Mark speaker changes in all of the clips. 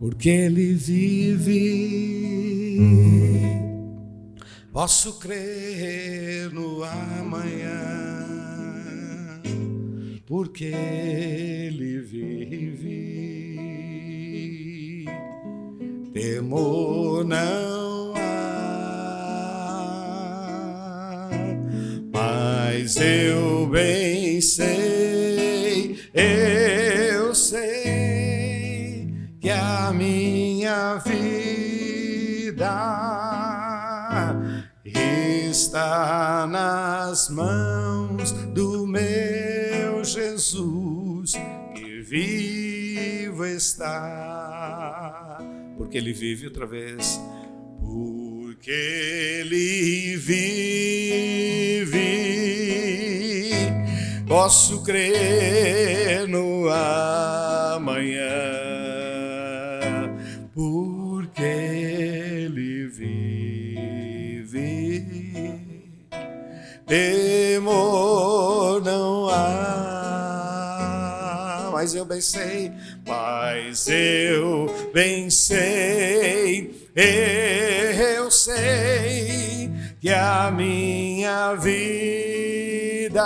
Speaker 1: porque Ele vive. Posso crer no amanhã, porque Ele vive. Temor não há, mas eu bem sei, eu sei que a minha vida está nas mãos do meu Jesus, que vivo está. Porque Ele vive, outra vez. Porque Ele vive, posso crer no amanhã, porque Ele vive. Temor não há, mas eu bem sei, eu sei que a minha vida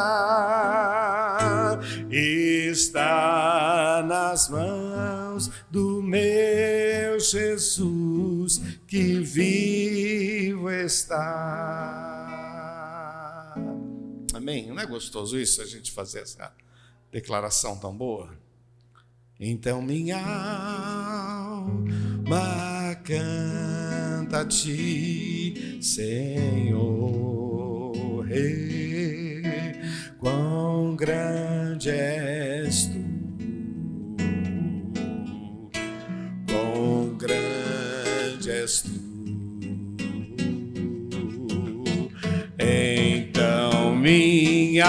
Speaker 1: está nas mãos do meu Jesus, que vivo está. Amém? Não é gostoso isso, a gente fazer essa declaração tão boa? Então minha alma canta a Ti, Senhor, quão grande és Tu, quão grande és Tu. Então minha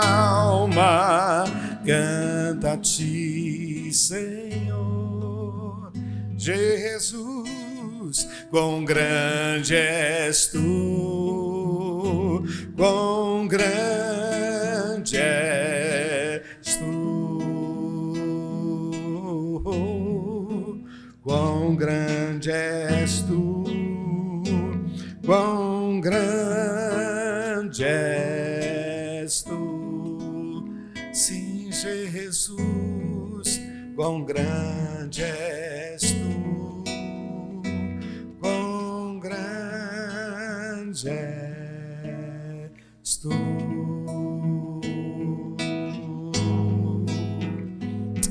Speaker 1: alma canta a Ti, Senhor Jesus, quão grande és Tu, quão grande és Tu, quão grande és Tu, quão grande és Tu. Sim, Jesus, quão grande és Tu, quão grande és Tu.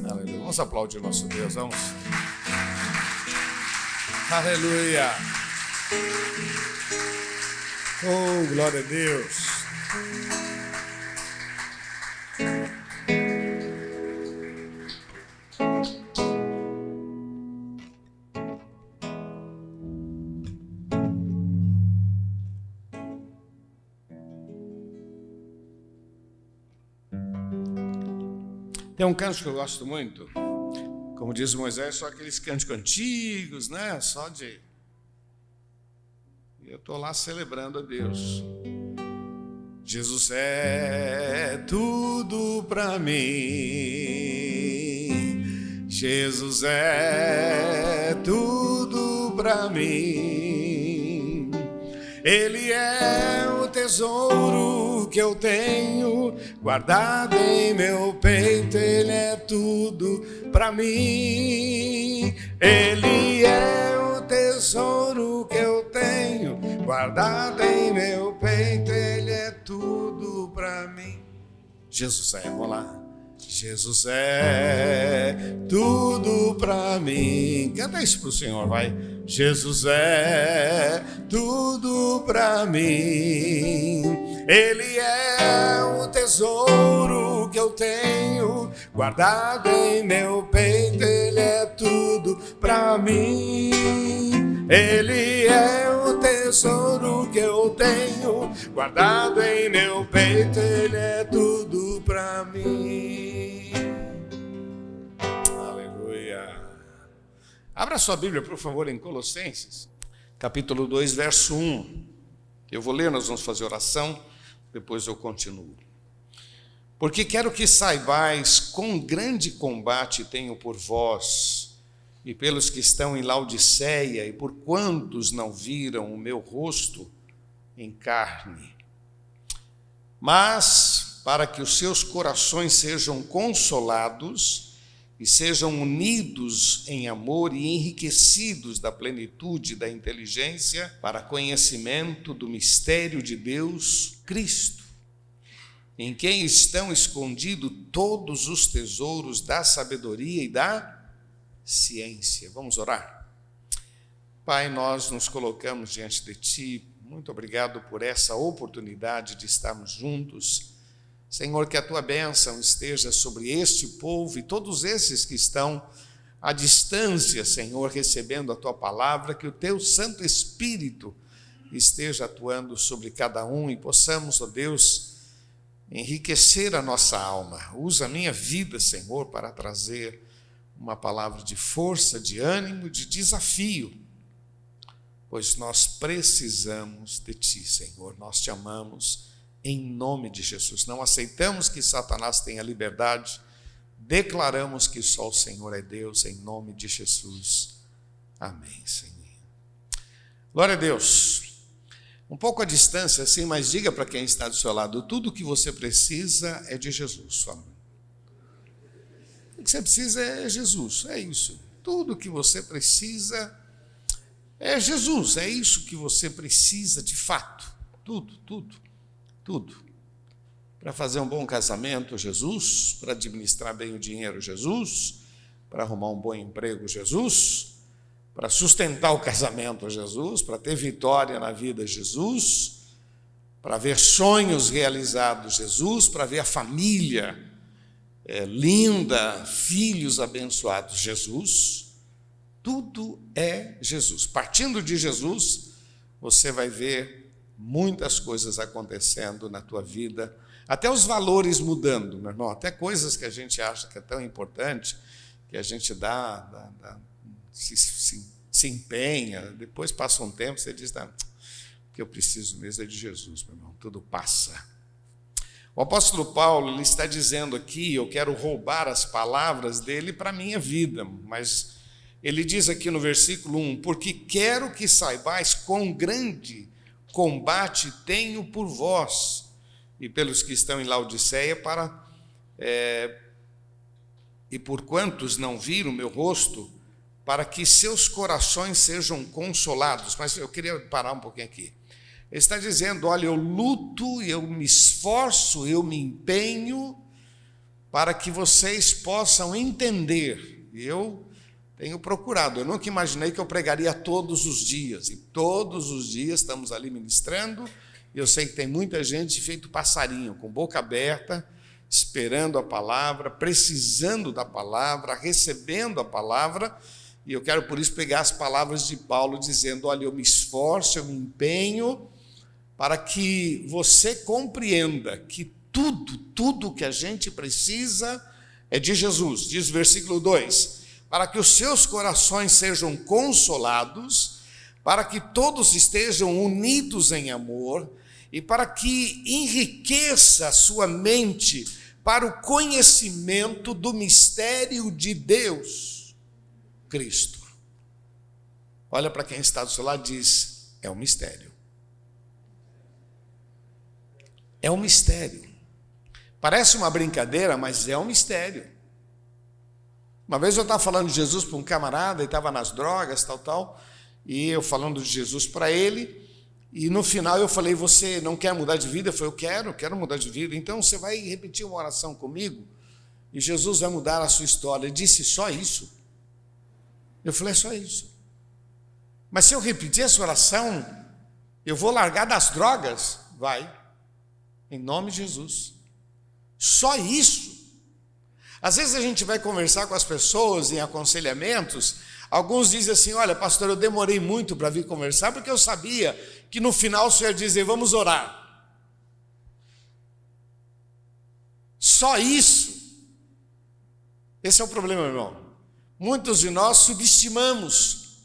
Speaker 1: Aleluia. Vamos aplaudir nosso Deus, vamos. Aleluia. Oh, glória a Deus. Tem um cântico que eu gosto muito, como diz Moisés, só aqueles cânticos antigos, né? Só de... Eu estou lá celebrando a Deus. Jesus é tudo para mim, Jesus é tudo para mim, Ele é o tesouro que eu tenho guardado em meu peito, Ele é tudo para mim, Ele é o tesouro que eu tenho guardado em meu peito, Ele é tudo para mim. Jesus é, vamos lá. Jesus é tudo para mim. Canta isso pro Senhor, vai. Jesus é tudo para mim. Ele é o tesouro que eu tenho guardado em meu peito. Ele é tudo para mim. Ele é o tesouro que eu tenho guardado em meu peito. Ele é tudo para mim. Aleluia. Abra sua Bíblia, por favor, em Colossenses, capítulo 2, verso 1. Eu vou ler, nós vamos fazer oração, depois eu continuo. Porque quero que saibais quão grande combate tenho por vós e pelos que estão em Laodiceia, e por quantos não viram o meu rosto em carne. Mas, para que os seus corações sejam consolados e sejam unidos em amor e enriquecidos da plenitude da inteligência para conhecimento do mistério de Deus, Cristo, em quem estão escondidos todos os tesouros da sabedoria e da ciência. Vamos orar? Pai, nós nos colocamos diante de Ti. Muito obrigado por essa oportunidade de estarmos juntos. Senhor, que a Tua bênção esteja sobre este povo e todos esses que estão à distância, Senhor, recebendo a Tua palavra, que o Teu Santo Espírito esteja atuando sobre cada um e possamos, ó Deus, enriquecer a nossa alma. Usa a minha vida, Senhor, para trazer uma palavra de força, de ânimo, de desafio, pois nós precisamos de Ti, Senhor. Nós Te amamos. Em nome de Jesus, não aceitamos que Satanás tenha liberdade, declaramos que só o Senhor é Deus, em nome de Jesus. Amém, Senhor. Glória a Deus. Um pouco à distância, assim, mas diga para quem está do seu lado, tudo que você precisa é de Jesus. O que você precisa é Jesus, é isso. Tudo que você precisa é Jesus, é isso que você precisa de fato. Tudo. Para fazer um bom casamento, Jesus. Para administrar bem o dinheiro, Jesus. Para arrumar um bom emprego, Jesus. Para sustentar o casamento, Jesus. Para ter vitória na vida, Jesus. Para ver sonhos realizados, Jesus. Para ver a família linda, filhos abençoados, Jesus. Tudo é Jesus. Partindo de Jesus, você vai ver muitas coisas acontecendo na tua vida, até os valores mudando, meu irmão, até coisas que a gente acha que é tão importante, que a gente se empenha, depois passa um tempo, você diz, o que eu preciso mesmo é de Jesus, meu irmão, tudo passa. O apóstolo Paulo, ele está dizendo aqui, eu quero roubar as palavras dele para a minha vida, mas ele diz aqui no versículo 1, porque quero que saibais quão grande combate tenho por vós e pelos que estão em Laodiceia, e por quantos não viram o meu rosto, para que seus corações sejam consolados. Mas eu queria parar um pouquinho aqui. Ele está dizendo, olha, eu luto, eu me esforço, eu me empenho para que vocês possam entender. Eu tenho procurado, eu nunca imaginei que eu pregaria todos os dias, e todos os dias estamos ali ministrando, e eu sei que tem muita gente feito passarinho, com boca aberta, esperando a palavra, precisando da palavra, recebendo a palavra, e eu quero por isso pegar as palavras de Paulo, dizendo, olha, eu me esforço, eu me empenho, para que você compreenda que tudo que a gente precisa é de Jesus. Diz o versículo 2, para que os seus corações sejam consolados, para que todos estejam unidos em amor, e para que enriqueça a sua mente para o conhecimento do mistério de Deus, Cristo. Olha para quem está do seu lado e diz, é um mistério. É um mistério. Parece uma brincadeira, mas é um mistério. Uma vez eu estava falando de Jesus para um camarada, ele estava nas drogas, tal, e eu falando de Jesus para ele, e no final eu falei, você não quer mudar de vida? Eu falei, eu quero mudar de vida, então você vai repetir uma oração comigo, e Jesus vai mudar a sua história. Ele disse, só isso? Eu falei, é só isso. Mas se eu repetir essa oração, eu vou largar das drogas? Vai, em nome de Jesus. Só isso? Às vezes a gente vai conversar com as pessoas em aconselhamentos, alguns dizem assim, olha, pastor, eu demorei muito para vir conversar, porque eu sabia que no final o senhor ia dizer, vamos orar. Só isso? Esse é o problema, meu irmão. Muitos de nós subestimamos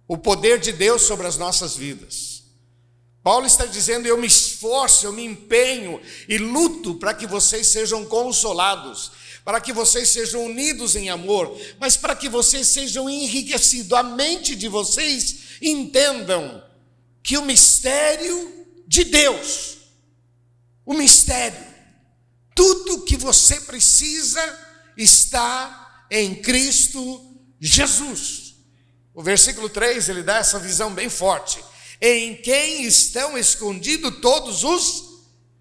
Speaker 1: o poder de Deus sobre as nossas vidas. Paulo está dizendo, eu me esforço, eu me empenho e luto para que vocês sejam consolados, para que vocês sejam unidos em amor, mas para que vocês sejam enriquecidos. A mente de vocês entendam que o mistério de Deus, o mistério, tudo que você precisa está em Cristo Jesus. O versículo 3, ele dá essa visão bem forte. Em quem estão escondidos todos os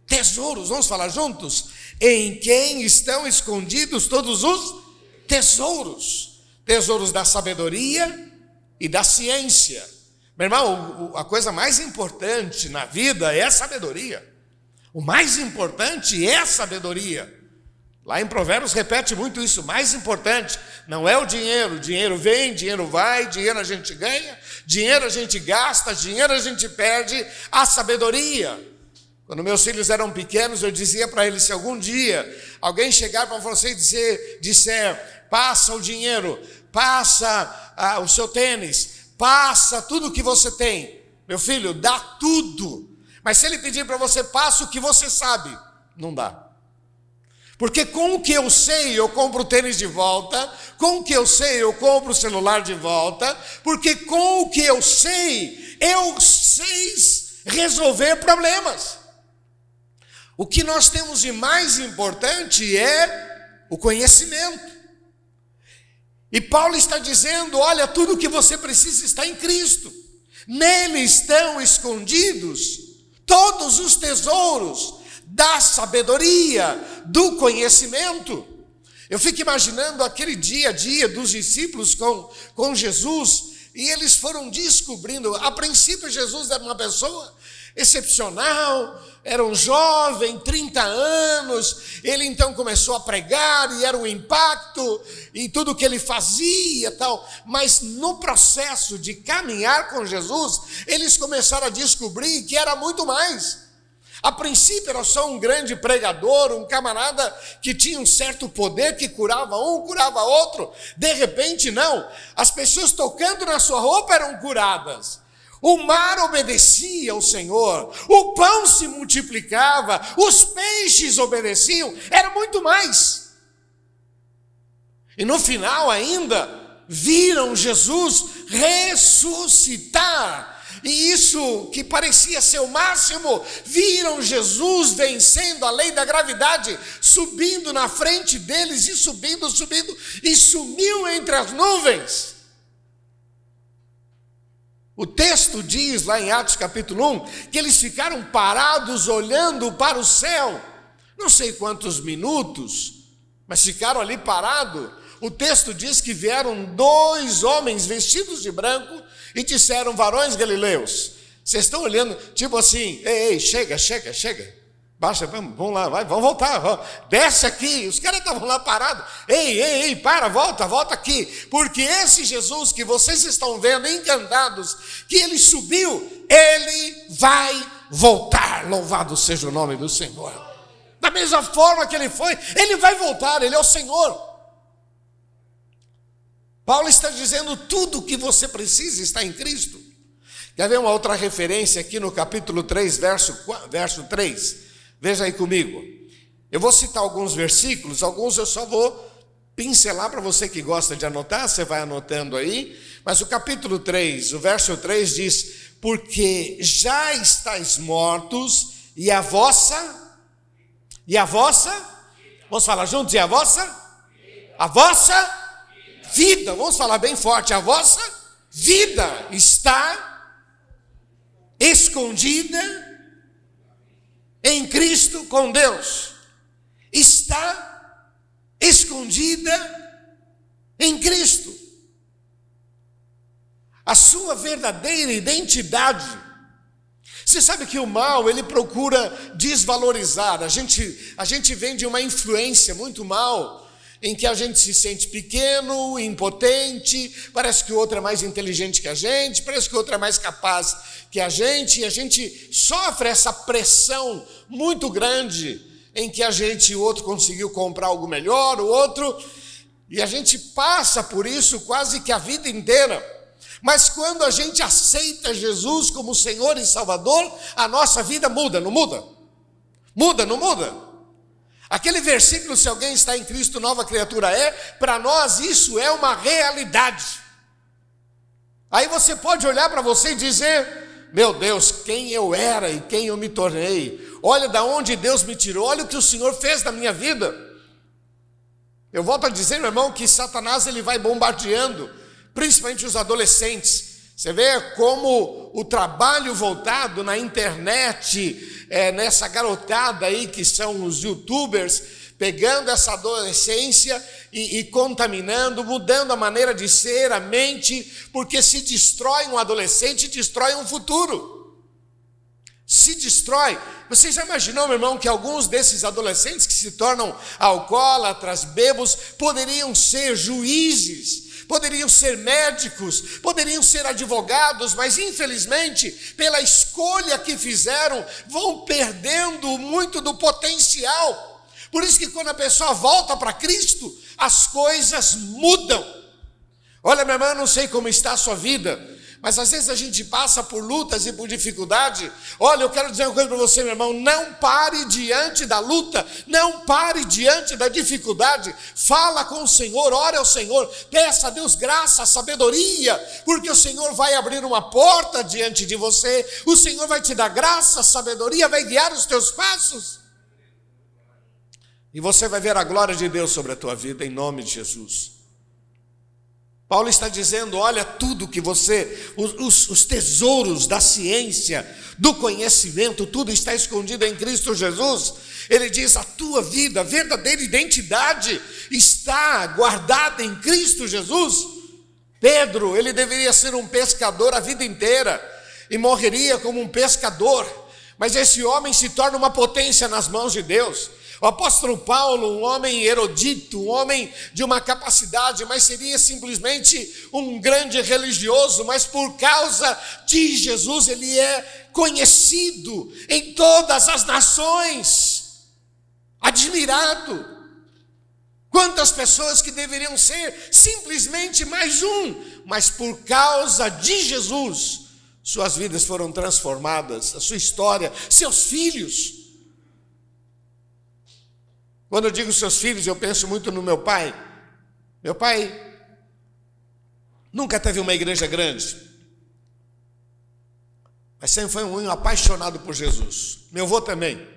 Speaker 1: tesouros. Vamos falar juntos? Em quem estão escondidos todos os tesouros. Tesouros da sabedoria e da ciência. Meu irmão, a coisa mais importante na vida é a sabedoria. O mais importante é a sabedoria. Lá em Provérbios repete muito isso. O mais importante não é o dinheiro. O dinheiro vem, dinheiro vai, dinheiro a gente ganha, dinheiro a gente gasta, dinheiro a gente perde. A sabedoria. Quando meus filhos eram pequenos, eu dizia para eles: se algum dia alguém chegar para você e disser, passa o dinheiro, passa o seu tênis, passa tudo o que você tem, meu filho, dá tudo. Mas se ele pedir para você, passa o que você sabe, não dá. Porque com o que eu sei, eu compro o tênis de volta, com o que eu sei, eu compro o celular de volta, porque com o que eu sei resolver problemas. O que nós temos de mais importante é o conhecimento. E Paulo está dizendo: olha, tudo o que você precisa está em Cristo. Nele estão escondidos todos os tesouros da sabedoria, do conhecimento. Eu fico imaginando aquele dia a dia dos discípulos com Jesus, e eles foram descobrindo. A princípio, Jesus era uma pessoa excepcional, era um jovem, 30 anos, ele então começou a pregar, e era um impacto, e tudo que ele fazia, tal. Mas no processo de caminhar com Jesus, eles começaram a descobrir que era muito mais. A princípio era só um grande pregador, um camarada que tinha um certo poder, que curava um, curava outro. De repente não, as pessoas tocando na sua roupa eram curadas. O mar obedecia ao Senhor, o pão se multiplicava, os peixes obedeciam, era muito mais. E no final ainda, viram Jesus ressuscitar. E isso que parecia ser o máximo, viram Jesus vencendo a lei da gravidade, subindo na frente deles e subindo, e sumiu entre as nuvens. O texto diz lá em Atos capítulo 1, que eles ficaram parados olhando para o céu, não sei quantos minutos, mas ficaram ali parados. O texto diz que vieram 2 homens vestidos de branco e disseram: varões galileus, vocês estão olhando, tipo assim, ei, chega, baixa, vamos lá, vamos voltar, desce aqui. Os caras estavam lá parados. Ei, para, volta aqui, porque esse Jesus que vocês estão vendo, encantados, que ele subiu, ele vai voltar. Louvado seja o nome do Senhor. Da mesma forma que ele foi, ele vai voltar, ele é o Senhor. Paulo está dizendo: tudo o que você precisa está em Cristo. Quer ver uma outra referência aqui no capítulo 3, verso 3? Veja aí comigo. Eu vou citar alguns versículos, alguns eu só vou pincelar para você que gosta de anotar, você vai anotando aí. Mas o capítulo 3, o verso 3 diz: porque já estáis mortos, e a vossa, vamos falar juntos, e a vossa vida, vamos falar bem forte, a vossa vida está escondida em Cristo com Deus. Está escondida em Cristo. A sua verdadeira identidade. Você sabe que o mal, ele procura desvalorizar. A gente vem de uma influência muito mal, em que a gente se sente pequeno, impotente, parece que o outro é mais inteligente que a gente, parece que o outro é mais capaz que a gente, e a gente sofre essa pressão muito grande, em que o outro conseguiu comprar algo melhor, o outro, e a gente passa por isso quase que a vida inteira. Mas quando a gente aceita Jesus como Senhor e Salvador, a nossa vida muda, não muda? Muda, não muda? Aquele versículo, se alguém está em Cristo, nova criatura é, para nós isso é uma realidade. Aí você pode olhar para você e dizer: meu Deus, quem eu era e quem eu me tornei. Olha de onde Deus me tirou, olha o que o Senhor fez na minha vida. Eu volto a dizer, meu irmão, que Satanás ele vai bombardeando, principalmente os adolescentes. Você vê como o trabalho voltado na internet, nessa garotada aí que são os youtubers, pegando essa adolescência e contaminando, mudando a maneira de ser, a mente, porque se destrói um adolescente, destrói um futuro. Se destrói. Você já imaginou, meu irmão, que alguns desses adolescentes que se tornam alcoólatras, bêbados, poderiam ser juízes, poderiam ser médicos, poderiam ser advogados, mas infelizmente, pela escolha que fizeram, vão perdendo muito do potencial. Por isso que quando a pessoa volta para Cristo, as coisas mudam. Olha, meu irmão, eu não sei como está a sua vida, mas às vezes a gente passa por lutas e por dificuldade. Olha, eu quero dizer uma coisa para você, meu irmão: não pare diante da luta, não pare diante da dificuldade. Fala com o Senhor, ore ao Senhor, peça a Deus graça, sabedoria, porque o Senhor vai abrir uma porta diante de você, o Senhor vai te dar graça, sabedoria, vai guiar os teus passos, e você vai ver a glória de Deus sobre a tua vida, em nome de Jesus. Paulo está dizendo: olha, tudo que você, os tesouros da ciência, do conhecimento, tudo está escondido em Cristo Jesus. Ele diz: a tua vida, a verdadeira identidade está guardada em Cristo Jesus. Pedro, ele deveria ser um pescador a vida inteira e morreria como um pescador, mas esse homem se torna uma potência nas mãos de Deus. O apóstolo Paulo, um homem erudito, um homem de uma capacidade, mas seria simplesmente um grande religioso, mas por causa de Jesus ele é conhecido em todas as nações, admirado. Quantas pessoas que deveriam ser simplesmente mais um, mas por causa de Jesus, suas vidas foram transformadas, a sua história, seus filhos. Quando eu digo seus filhos, eu penso muito no meu pai. Meu pai nunca teve uma igreja grande, mas sempre foi um apaixonado por Jesus. Meu avô também,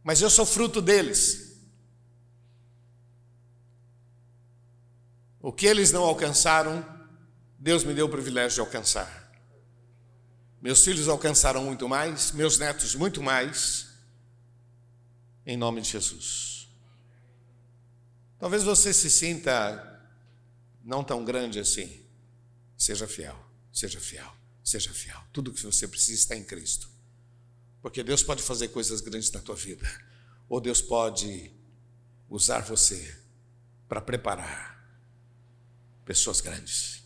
Speaker 1: mas eu sou fruto deles. O que eles não alcançaram, Deus me deu o privilégio de alcançar. Meus filhos alcançaram muito mais, meus netos muito mais, em nome de Jesus. Talvez você se sinta não tão grande assim. Seja fiel, seja fiel, seja fiel. Tudo que você precisa está em Cristo. Porque Deus pode fazer coisas grandes na tua vida, ou Deus pode usar você para preparar pessoas grandes.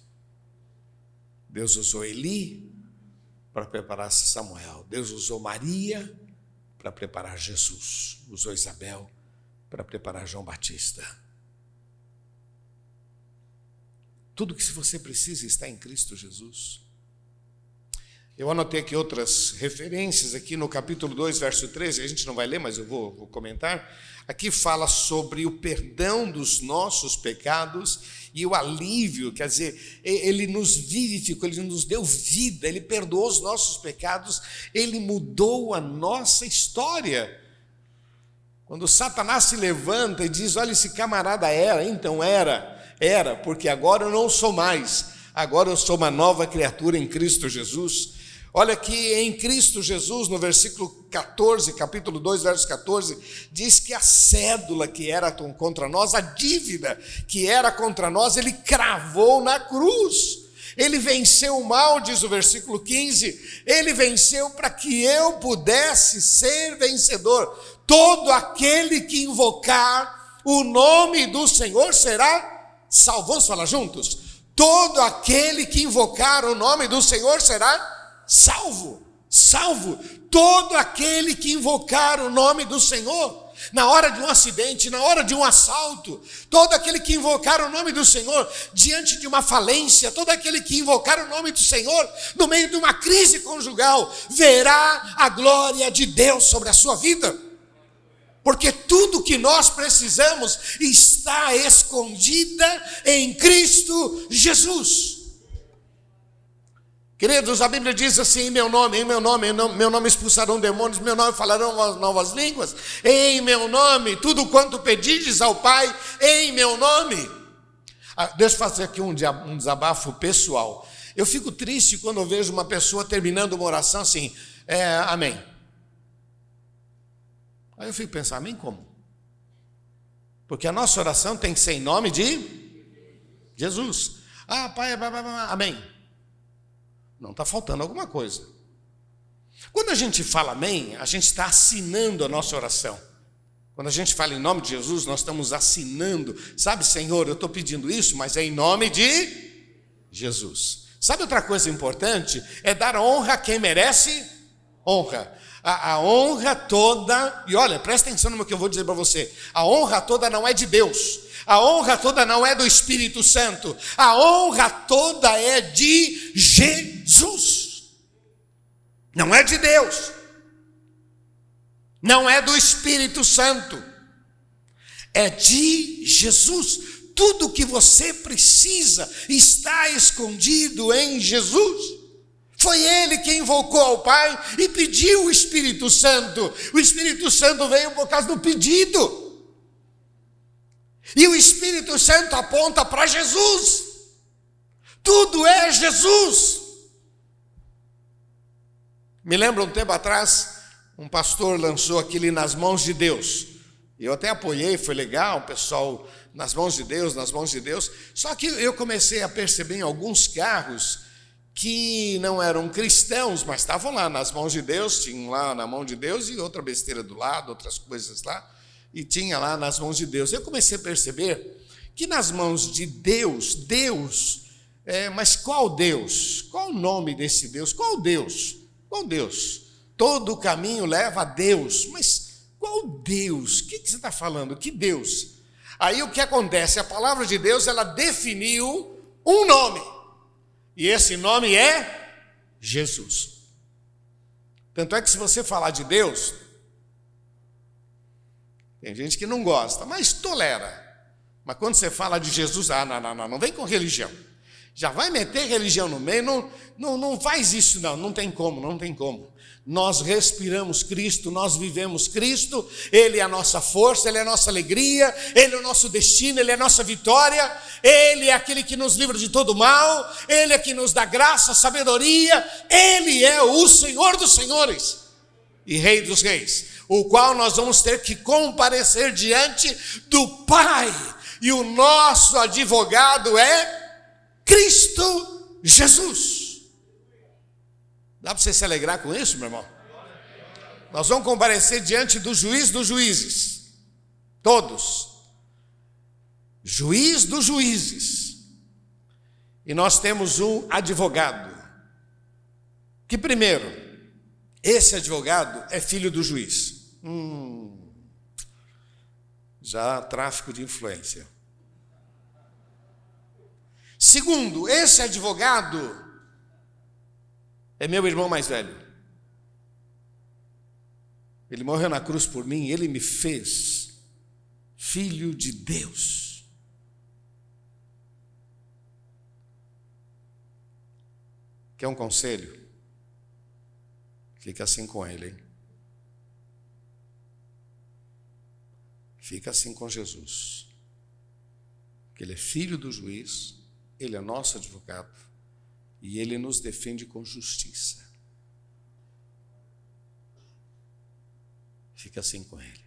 Speaker 1: Deus usou Eli para preparar Samuel. Deus usou Maria para preparar Jesus. Usou Isabel para preparar João Batista. Tudo que você precisa está em Cristo Jesus. Eu anotei aqui outras referências, aqui no capítulo 2, verso 13, a gente não vai ler, mas eu vou comentar. Aqui fala sobre o perdão dos nossos pecados e o alívio, quer dizer, ele nos vivificou, ele nos deu vida, ele perdoou os nossos pecados, ele mudou a nossa história. Quando Satanás se levanta e diz: olha, esse camarada então era, porque agora eu não sou mais, agora eu sou uma nova criatura em Cristo Jesus. Olha que em Cristo Jesus, no versículo 14, capítulo 2, verso 14, diz que a cédula que era contra nós, a dívida que era contra nós, ele cravou na cruz. Ele venceu o mal, diz o versículo 15, ele venceu para que eu pudesse ser vencedor. Todo aquele que invocar o nome do Senhor será salvo. Vamos falar juntos? Todo aquele que invocar o nome do Senhor será salvo, salvo. Todo aquele que invocar o nome do Senhor, na hora de um acidente, na hora de um assalto, todo aquele que invocar o nome do Senhor diante de uma falência, todo aquele que invocar o nome do Senhor no meio de uma crise conjugal, verá a glória de Deus sobre a sua vida. Porque tudo que nós precisamos está escondida em Cristo Jesus. Queridos, a Bíblia diz assim: em meu nome expulsarão demônios, em meu nome falarão novas línguas, em meu nome, tudo quanto pedirdes ao Pai, em meu nome. Deixa eu fazer aqui um desabafo pessoal. Eu fico triste quando eu vejo uma pessoa terminando uma oração assim, amém. Aí eu fico pensando, amém como? Porque a nossa oração tem que ser em nome de Jesus. Pai, amém. Não, está faltando alguma coisa. Quando a gente fala amém, a gente está assinando a nossa oração. Quando a gente fala em nome de Jesus, nós estamos assinando. Sabe, Senhor, eu estou pedindo isso, mas é em nome de Jesus. Sabe outra coisa importante? É dar honra a quem merece honra. A honra toda, e olha, presta atenção no que eu vou dizer para você. A honra toda não é de Deus. A honra toda não é do Espírito Santo. A honra toda é de Jesus. Não é de Deus. Não é do Espírito Santo. É de Jesus. Tudo que você precisa está escondido em Jesus. Foi Ele que invocou ao Pai e pediu o Espírito Santo. O Espírito Santo veio por causa do pedido. E o Espírito Santo aponta para Jesus. Tudo é Jesus. Me lembro um tempo atrás, um pastor lançou aquele Nas Mãos de Deus. Eu até apoiei, foi legal, o pessoal, nas mãos de Deus, nas mãos de Deus. Só que eu comecei a perceber em alguns carros que não eram cristãos, mas estavam lá nas mãos de Deus, tinham lá na mão de Deus e outra besteira do lado, outras coisas lá, e tinha lá nas mãos de Deus. Eu comecei a perceber que nas mãos de Deus, mas qual Deus? Qual o nome desse Deus? Qual Deus? Qual Deus? Todo caminho leva a Deus, mas qual Deus? O que você está falando? Que Deus? Aí o que acontece? A palavra de Deus, ela definiu um nome, e esse nome é Jesus. Tanto é que se você falar de Deus, tem gente que não gosta, mas tolera. Mas quando você fala de Jesus, não vem com religião. Já vai meter religião no meio, não faz isso não tem como. Nós respiramos Cristo, nós vivemos Cristo, Ele é a nossa força, Ele é a nossa alegria, Ele é o nosso destino, Ele é a nossa vitória, Ele é aquele que nos livra de todo mal, Ele é que nos dá graça, sabedoria, Ele é o Senhor dos senhores e Rei dos reis, o qual nós vamos ter que comparecer diante do Pai, e o nosso advogado é Cristo Jesus. Dá para você se alegrar com isso, meu irmão? Nós vamos comparecer diante do juiz dos juízes. Todos. Juiz dos juízes. E nós temos um advogado. Que primeiro, esse advogado é filho do juiz. Já tráfico de influência. Segundo, esse advogado é meu irmão mais velho. Ele morreu na cruz por mim, ele me fez filho de Deus. Quer um conselho? Fica assim com ele, hein? Fica assim com Jesus. Que ele é filho do juiz, ele é nosso advogado. E Ele nos defende com justiça. Fica assim com Ele.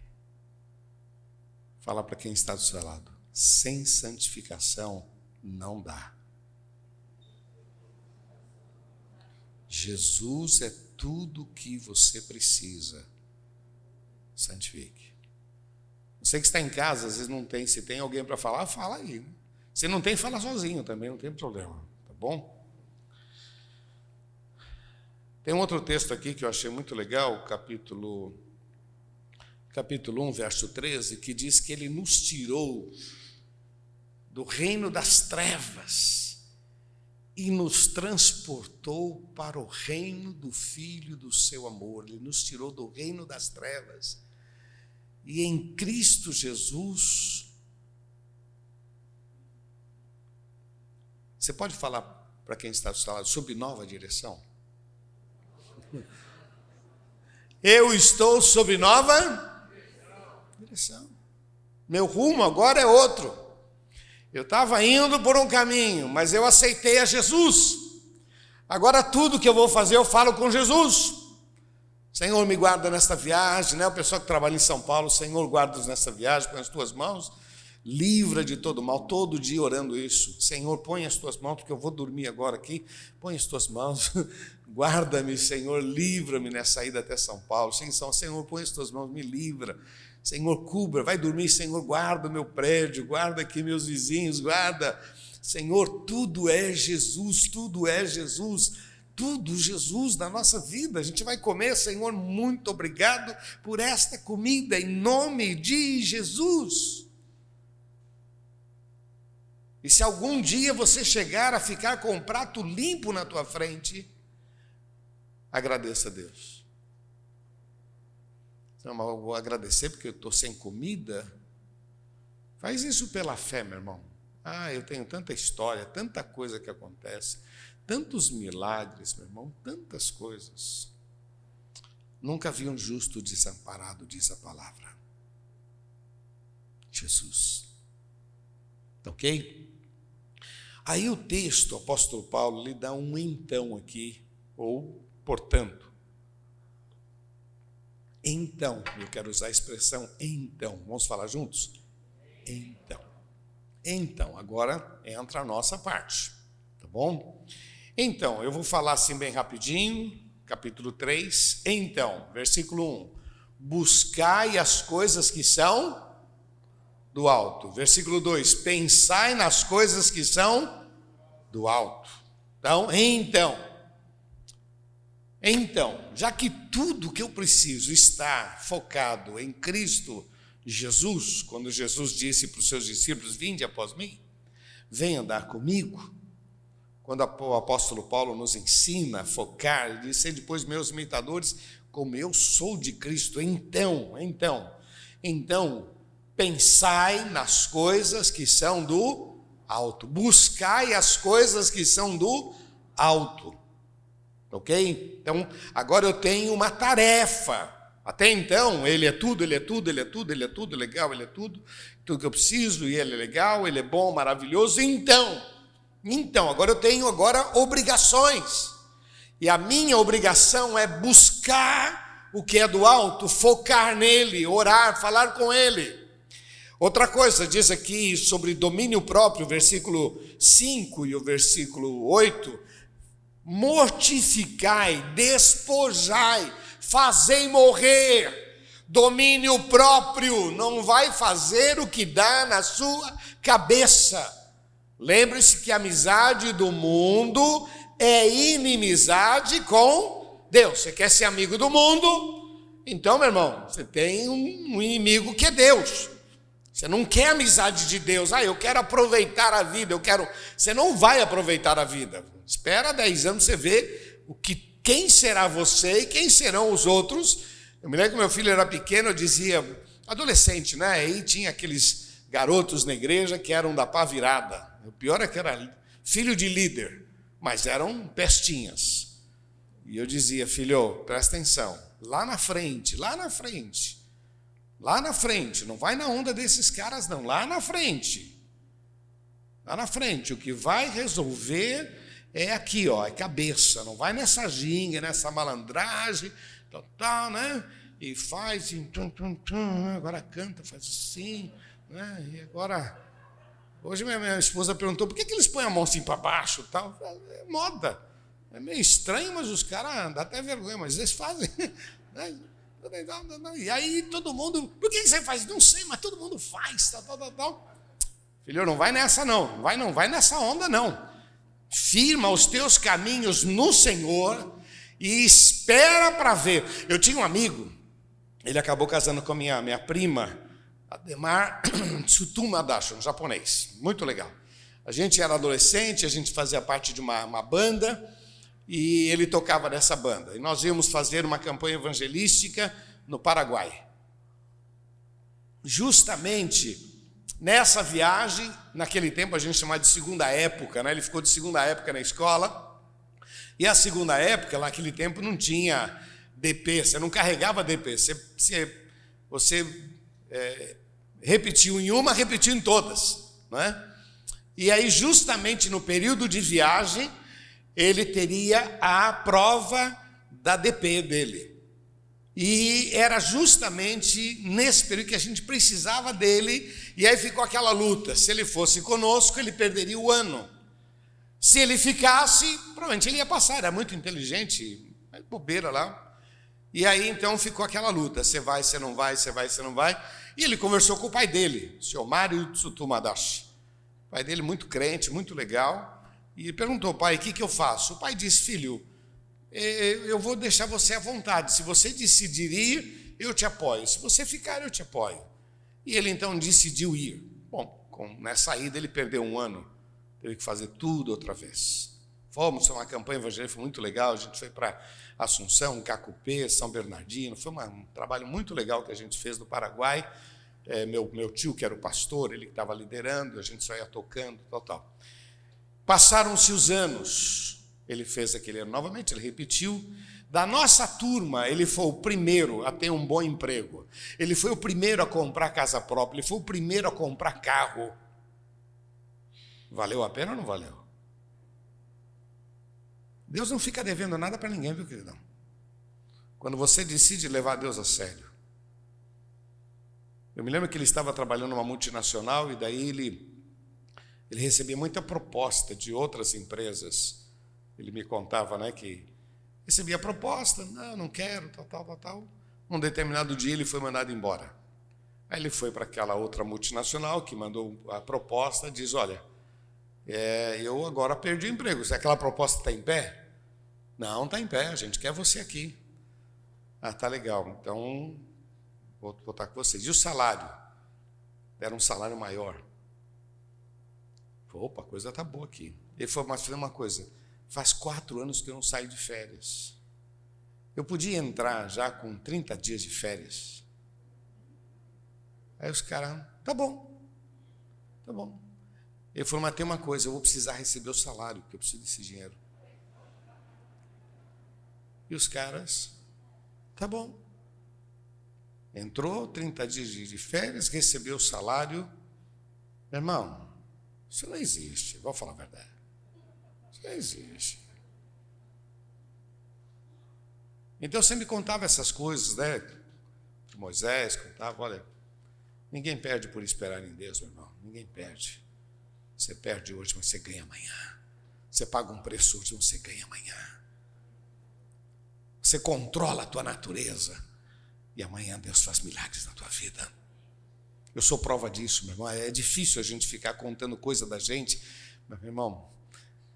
Speaker 1: Fala para quem está do seu lado. Sem santificação não dá. Jesus é tudo o que você precisa. Santifique. Você que está em casa, às vezes não tem. Se tem alguém para falar, fala aí. Né? Se não tem, fala sozinho também, não tem problema. Tá bom? Tem um outro texto aqui que eu achei muito legal, capítulo 1, verso 13, que diz que Ele nos tirou do reino das trevas e nos transportou para o reino do Filho do seu amor. Ele nos tirou do reino das trevas e em Cristo Jesus. Você pode falar para quem está do seu lado sobre nova direção? Eu estou sob nova direção. Meu rumo agora é outro. Eu estava indo por um caminho, mas eu aceitei a Jesus. Agora tudo que eu vou fazer eu falo com Jesus. Senhor, me guarda nesta viagem, né? O pessoal que trabalha em São Paulo, Senhor, guarda-nos nessa viagem com as tuas mãos, livra de todo mal, todo dia orando isso. Senhor, põe as tuas mãos, porque eu vou dormir agora aqui, põe as tuas mãos, guarda-me, Senhor, livra-me nessa ida até São Paulo. Senhor, põe as tuas mãos, me livra. Senhor, cubra, vai dormir, Senhor, guarda o meu prédio, guarda aqui meus vizinhos, guarda. Senhor, tudo é Jesus, tudo é Jesus, tudo Jesus na nossa vida. A gente vai comer, Senhor, muito obrigado por esta comida, em nome de Jesus. E se algum dia você chegar a ficar com um prato limpo na tua frente, agradeça a Deus. Não, mas eu vou agradecer porque eu estou sem comida. Faz isso pela fé, meu irmão. Eu tenho tanta história, tanta coisa que acontece, tantos milagres, meu irmão, tantas coisas. Nunca vi um justo desamparado, diz a palavra. Jesus. Ok? Aí o texto, o apóstolo Paulo, lhe dá um então aqui, ou portanto. Então, eu quero usar a expressão então. Vamos falar juntos? Então, agora entra a nossa parte, tá bom? Então, eu vou falar assim bem rapidinho, capítulo 3. Então, versículo 1. Buscai as coisas que são do alto. Versículo 2. Pensai nas coisas que são do alto. Então, já que tudo que eu preciso está focado em Cristo Jesus, quando Jesus disse para os seus discípulos, vinde após mim, vem andar comigo. Quando o apóstolo Paulo nos ensina a focar, ele diz, sede depois meus imitadores, como eu sou de Cristo. Então, pensai nas coisas que são do alto. Buscai as coisas que são do alto. Ok? Então, agora eu tenho uma tarefa. Até então, ele é tudo, legal, ele é tudo que eu preciso, e ele é legal, ele é bom, maravilhoso. Então, agora eu tenho obrigações. E a minha obrigação é buscar o que é do alto, focar nele, orar, falar com ele. Outra coisa, diz aqui sobre domínio próprio, versículo 5 e o versículo 8, mortificai, despojai, fazei morrer. Domínio próprio, não vai fazer o que dá na sua cabeça. Lembre-se que a amizade do mundo é inimizade com Deus. Você quer ser amigo do mundo? Então, meu irmão, você tem um inimigo que é Deus. Você não quer a amizade de Deus. Eu quero aproveitar a vida, Você não vai aproveitar a vida. Espera 10 anos, você vê quem será você e quem serão os outros. Eu me lembro que meu filho era pequeno, eu dizia, adolescente, né? Aí tinha aqueles garotos na igreja que eram da pá virada. O pior é que era filho de líder, mas eram pestinhas. E eu dizia, filho, presta atenção, lá na frente, não vai na onda desses caras não, lá na frente, o que vai resolver é aqui, é cabeça, não vai nessa ginga, nessa malandragem, tal, né? E faz, agora canta, faz assim, né? E agora, hoje minha esposa perguntou, por que eles põem a mão assim para baixo, tal? É moda, é meio estranho, mas os caras, dá até vergonha, mas eles fazem, né? E aí todo mundo, por que você faz? Não sei, mas todo mundo faz, tal. Filho, não vai nessa não vai nessa onda não. Firma os teus caminhos no Senhor e espera para ver. Eu tinha um amigo, ele acabou casando com a minha prima, Ademar Tsutuma Adachi, um japonês, muito legal. A gente era adolescente, a gente fazia parte de uma banda, e ele tocava nessa banda. E nós íamos fazer uma campanha evangelística no Paraguai. justamente nessa viagem, naquele tempo a gente chamava de segunda época, né? Ele ficou de segunda época na escola, e a segunda época, naquele tempo, não tinha DP, você não carregava DP, você repetiu em uma, repetiu em todas, não é? E aí, justamente no período de viagem, ele teria a prova da DP dele. E era justamente nesse período que a gente precisava dele, e aí ficou aquela luta. Se ele fosse conosco, ele perderia o ano. Se ele ficasse, provavelmente ele ia passar, era muito inteligente, bobeira lá. E aí, então, ficou aquela luta. Você vai, você não vai, você vai, você não vai. E ele conversou com o pai dele, o senhor Mário Tsutsumadasi. O pai dele muito crente, muito legal. E perguntou, pai, o que eu faço? O pai disse, filho, eu vou deixar você à vontade. Se você decidir ir, eu te apoio. Se você ficar, eu te apoio. E ele, então, decidiu ir. Bom, nessa ida ele perdeu um ano. Teve que fazer tudo outra vez. Fomos, foi uma campanha evangélica muito legal. A gente foi para Assunção, Cacupé, São Bernardino. Foi um trabalho muito legal que a gente fez no Paraguai. Meu tio, que era o pastor, ele que estava liderando, a gente só ia tocando, tal. Passaram-se os anos. Ele fez aquele ano novamente, ele repetiu. Da nossa turma, ele foi o primeiro a ter um bom emprego. Ele foi o primeiro a comprar casa própria. Ele foi o primeiro a comprar carro. Valeu a pena ou não valeu? Deus não fica devendo nada para ninguém, viu, queridão? Quando você decide levar Deus a sério. Eu me lembro que ele estava trabalhando numa multinacional e daí ele recebia muita proposta de outras empresas. Ele me contava, né, que recebia proposta, não quero, tal. Um determinado dia ele foi mandado embora. Aí ele foi para aquela outra multinacional que mandou a proposta, diz, olha, eu agora perdi o emprego. Se aquela proposta está em pé? Não, está em pé, a gente quer você aqui. Ah, tá legal, então vou estar com vocês. E o salário? Era um salário maior. Opa, a coisa está boa aqui. Ele falou, mas fazer uma coisa, faz 4 anos que eu não saio de férias. Eu podia entrar já com 30 dias de férias. Aí os caras, tá bom. Ele falou, mas tem uma coisa, eu vou precisar receber o salário, porque eu preciso desse dinheiro. E os caras, tá bom. Entrou, 30 dias de férias, recebeu o salário. Meu irmão, isso não existe, vou falar a verdade. Isso não existe. Então você me contava essas coisas, né? De Moisés, contava, olha, ninguém perde por esperar em Deus, meu irmão, ninguém perde. Você perde hoje, mas você ganha amanhã. Você paga um preço hoje, mas você ganha amanhã. Você controla a tua natureza e amanhã Deus faz milagres na tua vida. Eu sou prova disso, meu irmão. É difícil a gente ficar contando coisa da gente, mas, meu irmão,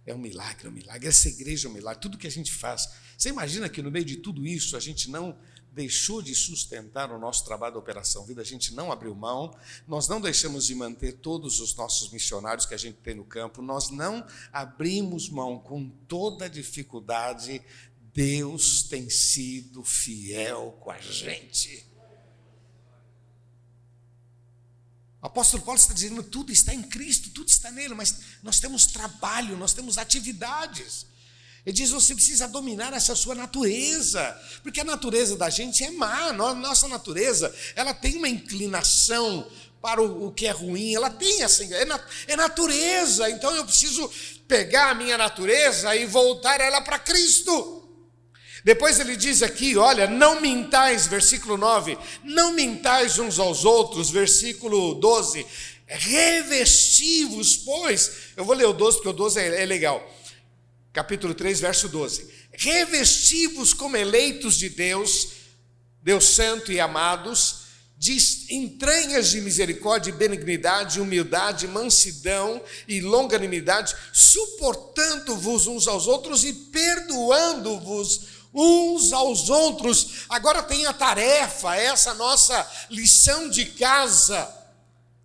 Speaker 1: é um milagre, essa igreja é um milagre, tudo que a gente faz. Você imagina que no meio de tudo isso a gente não deixou de sustentar o nosso trabalho da Operação Vida, a gente não abriu mão, nós não deixamos de manter todos os nossos missionários que a gente tem no campo, nós não abrimos mão com toda a dificuldade. Deus tem sido fiel com a gente. O apóstolo Paulo está dizendo, tudo está em Cristo, tudo está nele, mas nós temos trabalho, nós temos atividades. Ele diz, você precisa dominar essa sua natureza, porque a natureza da gente é má, nossa natureza, ela tem uma inclinação para o que é ruim, ela tem essa, é natureza, então eu preciso pegar a minha natureza e voltar ela para Cristo. Depois ele diz aqui, olha, não mintais, versículo 9, não mintais uns aos outros, versículo 12, revesti-vos, pois, eu vou ler o 12 porque o 12 é legal, capítulo 3, verso 12, revesti-vos como eleitos de Deus, Deus santo e amados, de entranhas de misericórdia e benignidade, humildade, mansidão e longanimidade, suportando-vos uns aos outros e perdoando-vos uns aos outros. Agora tem a tarefa, essa nossa lição de casa,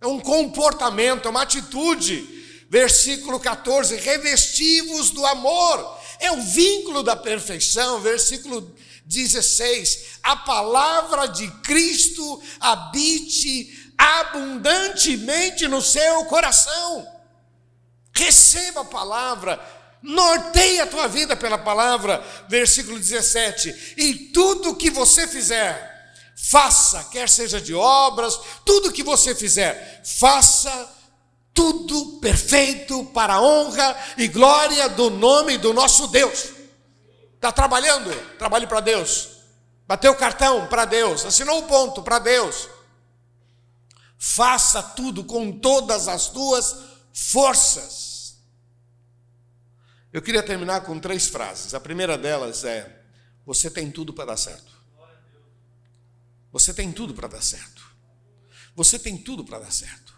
Speaker 1: é um comportamento, é uma atitude. Versículo 14, revesti-vos do amor, é o vínculo da perfeição. Versículo 16, a palavra de Cristo habite abundantemente no seu coração. Receba a palavra, norteie a tua vida pela palavra. Versículo 17: e tudo que você fizer, faça, quer seja de obras, tudo que você fizer, faça tudo perfeito para a honra e glória do nome do nosso Deus. Está trabalhando? Trabalhe para Deus. Bateu o cartão para Deus, assinou o ponto para Deus. Faça tudo com todas as tuas forças. Eu queria terminar com 3 frases. A primeira delas é: você tem tudo para dar certo. Você tem tudo para dar certo. Você tem tudo para dar certo.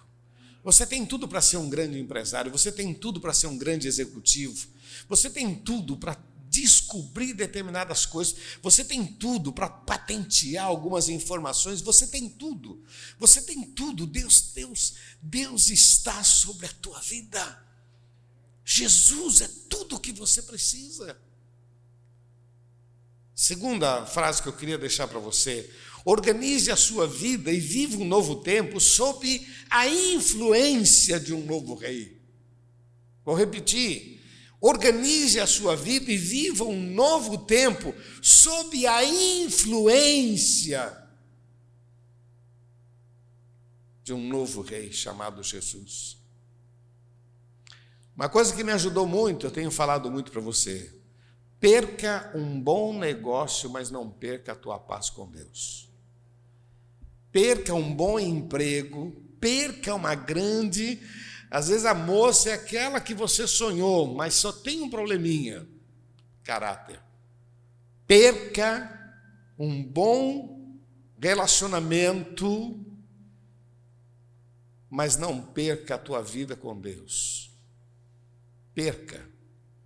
Speaker 1: Você tem tudo para ser um grande empresário. Você tem tudo para ser um grande executivo. Você tem tudo para descobrir determinadas coisas. Você tem tudo para patentear algumas informações. Você tem tudo. Você tem tudo. Deus está sobre a tua vida. Jesus é tudo o que você precisa. Segunda frase que eu queria deixar para você: organize a sua vida e viva um novo tempo sob a influência de um novo rei. Vou repetir: organize a sua vida e viva um novo tempo sob a influência de um novo rei chamado Jesus. Uma coisa que me ajudou muito, eu tenho falado muito para você: perca um bom negócio, mas não perca a tua paz com Deus. Perca um bom emprego, perca uma grande... Às vezes a moça é aquela que você sonhou, mas só tem um probleminha: caráter. Perca um bom relacionamento, mas não perca a tua vida com Deus. Perca.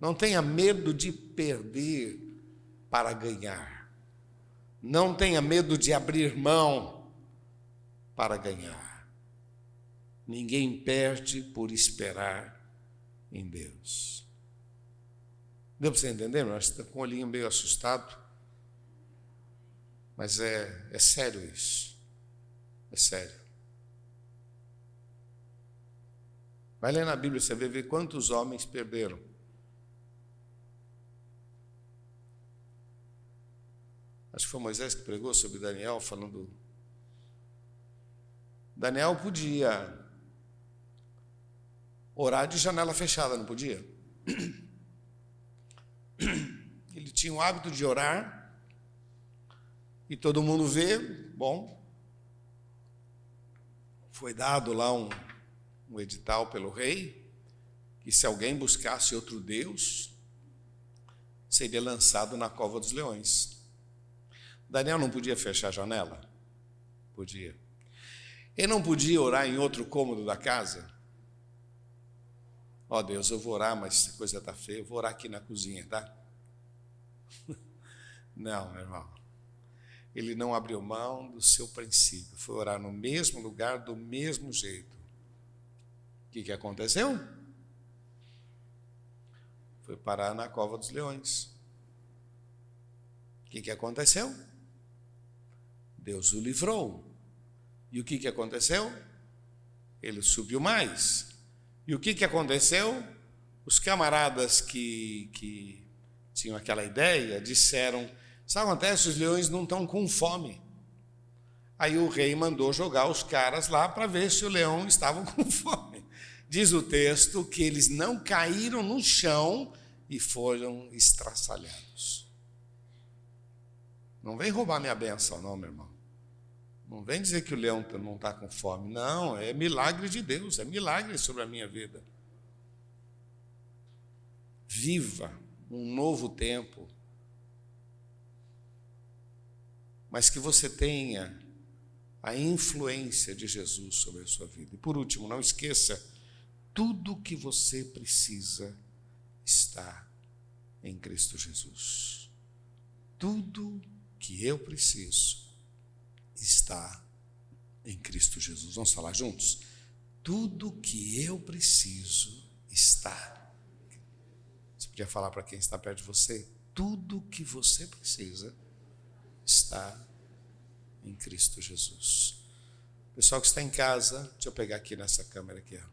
Speaker 1: Não tenha medo de perder para ganhar. Não tenha medo de abrir mão para ganhar. Ninguém perde por esperar em Deus. Deu para você entender? Nós estamos com o olhinho meio assustado. Mas é sério isso. É sério. Vai ler na Bíblia, você vai ver quantos homens perderam. Acho que foi Moisés que pregou sobre Daniel, falando... Daniel podia orar de janela fechada, não podia? Ele tinha o hábito de orar, e todo mundo vê, bom, foi dado lá um edital pelo rei, que se alguém buscasse outro Deus, seria lançado na cova dos leões. Daniel não podia fechar a janela? Podia. Ele não podia orar em outro cômodo da casa? Ó Deus, eu vou orar, mas a coisa está feia, eu vou orar aqui na cozinha, tá? Não, meu irmão. Ele não abriu mão do seu princípio, foi orar no mesmo lugar, do mesmo jeito. O que aconteceu? Foi parar na cova dos leões. O que aconteceu? Deus o livrou. E o que aconteceu? Ele subiu mais. E o que aconteceu? Os camaradas que tinham aquela ideia disseram: sabe o que acontece? Os leões não estão com fome. Aí o rei mandou jogar os caras lá para ver se o leão estava com fome. Diz o texto que eles não caíram no chão e foram estraçalhados. Não vem roubar minha bênção, não, meu irmão. Não vem dizer que o leão não está com fome. Não, é milagre de Deus, é milagre sobre a minha vida. Viva um novo tempo, mas que você tenha a influência de Jesus sobre a sua vida. E por último, não esqueça, tudo que você precisa está em Cristo Jesus. Tudo que eu preciso está em Cristo Jesus. Vamos falar juntos? Tudo que eu preciso está. Você podia falar para quem está perto de você? Tudo que você precisa está em Cristo Jesus. Pessoal que está em casa, deixa eu pegar aqui nessa câmera aqui, ó.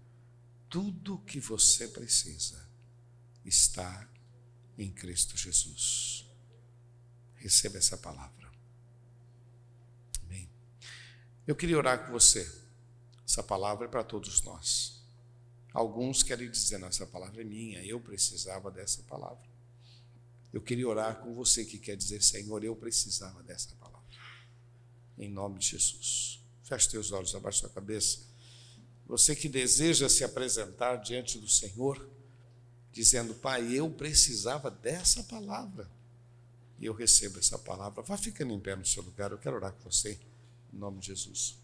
Speaker 1: Tudo que você precisa está em Cristo Jesus. Receba essa palavra. Amém. Eu queria orar com você. Essa palavra é para todos nós. Alguns querem dizer, essa palavra é minha, eu precisava dessa palavra. Eu queria orar com você que quer dizer, Senhor, eu precisava dessa palavra. Em nome de Jesus. Feche teus olhos, abaixe sua cabeça. Você que deseja se apresentar diante do Senhor, dizendo, Pai, eu precisava dessa palavra. E eu recebo essa palavra. Vá ficando em pé no seu lugar, eu quero orar com você, em nome de Jesus.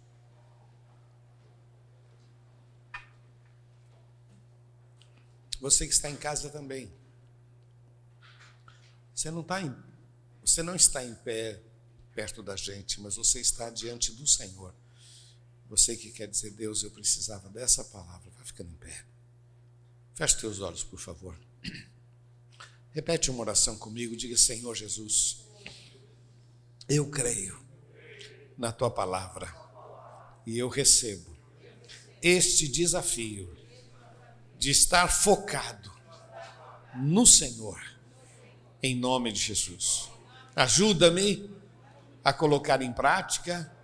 Speaker 1: Você que está em casa também. Você não está em pé perto da gente, mas você está diante do Senhor. Você que quer dizer, Deus, eu precisava dessa palavra, vai ficando em pé. Feche teus olhos, por favor. Repete uma oração comigo, diga, Senhor Jesus, eu creio na tua palavra e eu recebo este desafio de estar focado no Senhor, em nome de Jesus. Ajuda-me a colocar em prática,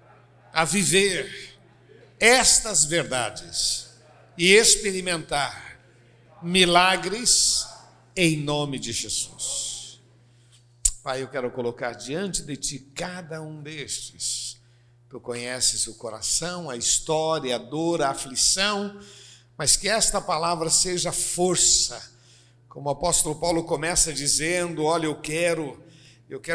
Speaker 1: a viver estas verdades e experimentar milagres em nome de Jesus. Pai, eu quero colocar diante de Ti cada um destes. Tu conheces o coração, a história, a dor, a aflição, mas que esta palavra seja força. Como o apóstolo Paulo começa dizendo, olha, eu quero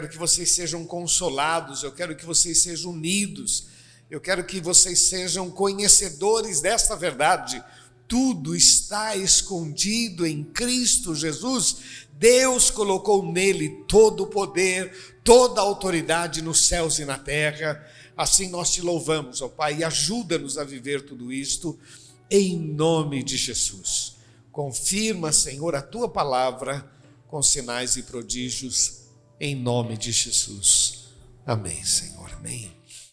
Speaker 1: que vocês sejam consolados, eu quero que vocês sejam unidos, eu quero que vocês sejam conhecedores desta verdade. Tudo está escondido em Cristo Jesus. Deus colocou nele todo o poder, toda a autoridade nos céus e na terra. Assim nós te louvamos, ó Pai, e ajuda-nos a viver tudo isto em nome de Jesus. Confirma, Senhor, a tua palavra com sinais e prodígios em nome de Jesus. Amém, Senhor. Amém.